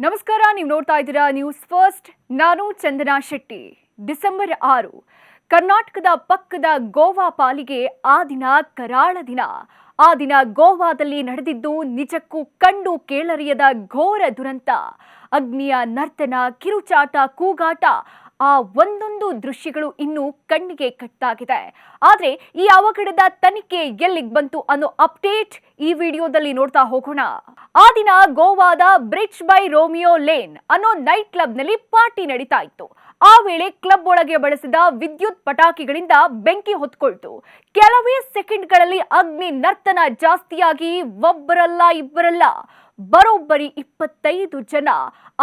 ನಮಸ್ಕಾರ, ನೀವು ನೋಡ್ತಾ ಇದ್ದೀರಾ ನ್ಯೂಸ್ ಫಸ್ಟ್. ನಾನು ಚಂದನಾ ಶೆಟ್ಟಿ. ಡಿಸೆಂಬರ್ 6 ಕರ್ನಾಟಕದ ಪಕ್ಕದ ಗೋವಾ ಪಾಲಿಗೆ ಆ ದಿನ ಕರಾಳ ದಿನ. ಆ ದಿನ ಗೋವಾದಲ್ಲಿ ನಡೆದಿದ್ದು ನಿಜಕ್ಕೂ ಕಂಡು ಕೇಳರಿಯದ ಘೋರ ದುರಂತ. ಅಗ್ನಿಯ ನರ್ತನ, ಕಿರುಚಾಟ, ಕೂಗಾಟ, ಆ ಒಂದೊಂದು ದೃಶ್ಯಗಳು ಇನ್ನೂ ಕಣ್ಣಿಗೆ ಕಟ್ಟಾಗಿದೆ. ಆದ್ರೆ ಈ ಅವಘಡದ ತನಿಖೆ ಎಲ್ಲಿಗೆ ಬಂತು ಅನ್ನೋ ಅಪ್ಡೇಟ್ ಈ ವಿಡಿಯೋದಲ್ಲಿ ನೋಡ್ತಾ ಹೋಗೋಣ. ಆ ದಿನ ಗೋವಾದ ಬ್ರಿಡ್ಜ್ ಬೈ ರೋಮಿಯೋ ಲೇನ್ ಅನ್ನೋ ನೈಟ್ ಕ್ಲಬ್ ನಲ್ಲಿ ಪಾರ್ಟಿ ನಡೀತಾ ಇತ್ತು. ಆ ವೇಳೆ ಕ್ಲಬ್ ಒಳಗೆ ಬಳಸಿದ ವಿದ್ಯುತ್ ಪಟಾಕಿಗಳಿಂದ ಬೆಂಕಿ ಹೊತ್ಕೊಳ್ತು. ಕೆಲವೇ ಸೆಕೆಂಡ್ಗಳಲ್ಲಿ ಅಗ್ನಿ ನರ್ತನ ಜಾಸ್ತಿಯಾಗಿ ಒಬ್ಬರಲ್ಲ ಇಬ್ಬರಲ್ಲ ಬರೋಬ್ಬರಿ 25 ಜನ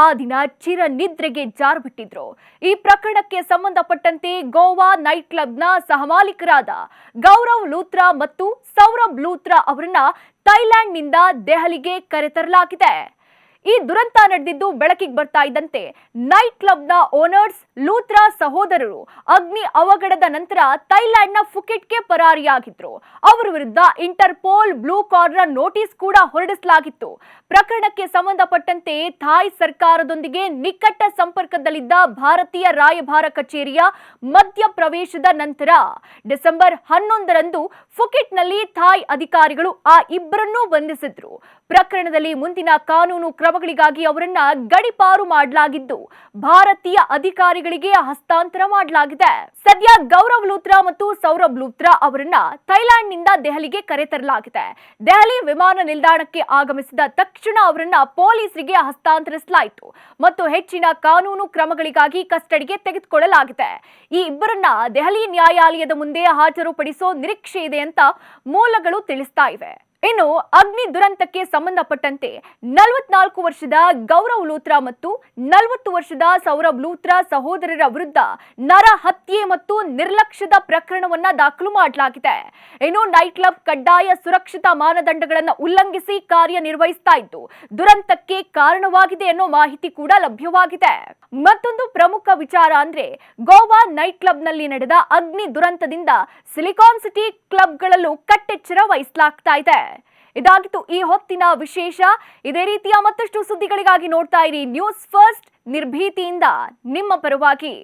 ಆ ದಿನ ಚಿರ ನಿದ್ರೆಗೆ ಜಾರ್ಬಿಟ್ಟಿದ್ರು. ಈ ಪ್ರಕರಣಕ್ಕೆ ಸಂಬಂಧಪಟ್ಟಂತೆ ಗೋವಾ ನೈಟ್ ಕ್ಲಬ್ನ ಸಹಮಾಲೀಕರಾದ ಗೌರವ್ ಲೂತ್ರಾ ಮತ್ತು ಸೌರಭ್ ಲೂತ್ರಾ ಅವರನ್ನ ಥೈಲ್ಯಾಂಡ್ನಿಂದ ದೆಹಲಿಗೆ ಕರೆತರಲಾಗಿದೆ. ಈ ದುರಂತ ನಡೆದಿದ್ದು ಬೆಳಕಿಗೆ ಬರ್ತಾ ಇದ್ದಂತೆ ನೈಟ್ ಕ್ಲಬ್ನ ಓನರ್ಸ್ ಲೂತ್ರಾ ಸಹೋದರರು ಅಗ್ನಿ ಅವಘಡದ ನಂತರ ಥೈಲ್ಯಾಂಡ್ನ ಫುಕೆಟ್ಗೆ ಪರಾರಿಯಾಗಿದ್ರು. ಅವರ ವಿರುದ್ಧ ಇಂಟರ್ಪೋಲ್ ಬ್ಲೂ ಕಾರ್ನರ್ ನೋಟಿಸ್ ಕೂಡ ಹೊರಡಿಸಲಾಗಿತ್ತು. ಪ್ರಕರಣಕ್ಕೆ ಸಂಬಂಧಪಟ್ಟಂತೆ ಥಾಯ್ ಸರ್ಕಾರದೊಂದಿಗೆ ನಿಕಟ ಸಂಪರ್ಕದಲ್ಲಿದ್ದ ಭಾರತೀಯ ರಾಯಭಾರ ಕಚೇರಿಯ ಮಧ್ಯಪ್ರವೇಶದ ನಂತರ ಡಿಸೆಂಬರ್ 11ರಂದು ಫುಕೆಟ್ನಲ್ಲಿ ಥಾಯ್ ಅಧಿಕಾರಿಗಳು ಆ ಇಬ್ಬರನ್ನೂ ಬಂಧಿಸಿದ್ರು. ಪ್ರಕರಣದಲ್ಲಿ ಮುಂದಿನ ಕಾನೂನು ಕ್ರಮಗಳಿಗಾಗಿ ಅವರನ್ನ ಗಡೀಪಾರು ಮಾಡಲಾಗಿದ್ದು ಭಾರತೀಯ ಅಧಿಕಾರಿಗಳಿಗೆ ಹಸ್ತಾಂತರ ಮಾಡಲಾಗಿದೆ. ಸದ್ಯ ಗೌರವ್ ಲೂತ್ರಾ ಮತ್ತು ಸೌರಭ್ ಲೂತ್ರಾ ಅವರನ್ನ ಥೈಲ್ಯಾಂಡ್ನಿಂದ ದೆಹಲಿಗೆ ಕರೆತರಲಾಗಿದೆ. ದೆಹಲಿ ವಿಮಾನ ನಿಲ್ದಾಣಕ್ಕೆ ಆಗಮಿಸಿದ ತಕ್ಷಣ ಅವರನ್ನ ಪೊಲೀಸರಿಗೆ ಹಸ್ತಾಂತರಿಸಲಾಯಿತು ಮತ್ತು ಹೆಚ್ಚಿನ ಕಾನೂನು ಕ್ರಮಗಳಿಗಾಗಿ ಕಸ್ಟಡಿಗೆ ತೆಗೆದುಕೊಳ್ಳಲಾಗಿದೆ. ಈ ಇಬ್ಬರನ್ನ ದೆಹಲಿ ನ್ಯಾಯಾಲಯದ ಮುಂದೆ ಹಾಜರುಪಡಿಸೋ ನಿರೀಕ್ಷೆ ಇದೆ ಅಂತ ಮೂಲಗಳು ತಿಳಿಸ್ತಾ ಇವೆ. ಇನ್ನು ಅಗ್ನಿ ದುರಂತಕ್ಕೆ ಸಂಬಂಧಪಟ್ಟಂತೆ 44 ವರ್ಷದ ಗೌರವ್ ಲೂತ್ರಾ ಮತ್ತು 40 ವರ್ಷದ ಸೌರಭ್ ಲೂತ್ರಾ ಸಹೋದರರ ವಿರುದ್ಧ ನರಹತ್ಯೆ ಮತ್ತು ನಿರ್ಲಕ್ಷ್ಯದ ಪ್ರಕರಣವನ್ನ ದಾಖಲು ಮಾಡಲಾಗಿದೆ. ಇನ್ನು ನೈಟ್ ಕ್ಲಬ್ ಕಡ್ಡಾಯ ಸುರಕ್ಷತಾ ಮಾನದಂಡಗಳನ್ನು ಉಲ್ಲಂಘಿಸಿ ಕಾರ್ಯನಿರ್ವಹಿಸ್ತಾ ಇದ್ದು ದುರಂತಕ್ಕೆ ಕಾರಣವಾಗಿದೆ ಅನ್ನೋ ಮಾಹಿತಿ ಕೂಡ ಲಭ್ಯವಾಗಿದೆ. ಮತ್ತೊಂದು ಪ್ರಮುಖ ವಿಚಾರ ಅಂದ್ರೆ ಗೋವಾ ನೈಟ್ ಕ್ಲಬ್ ನಲ್ಲಿ ನಡೆದ ಅಗ್ನಿ ದುರಂತದಿಂದ ಸಿಲಿಕಾನ್ ಸಿಟಿ ಕ್ಲಬ್ಗಳಲ್ಲೂ ಕಟ್ಟೆಚ್ಚರ ವಹಿಸಲಾಗ್ತಾ ಇದೆ. ಇದಾಗಿತ್ತು ಈ ಹೊತ್ತಿನ ವಿಶೇಷ. ಇದೇ ರೀತಿಯ ಮತ್ತಷ್ಟು ಸುದ್ದಿಗಳಿಗಾಗಿ ನೋಡ್ತಾ ಇರಿ ನ್ಯೂಸ್ ಫಸ್ಟ್, ನಿರ್ಭೀತಿಯಿಂದ ನಿಮ್ಮ ಪರವಾಗಿ.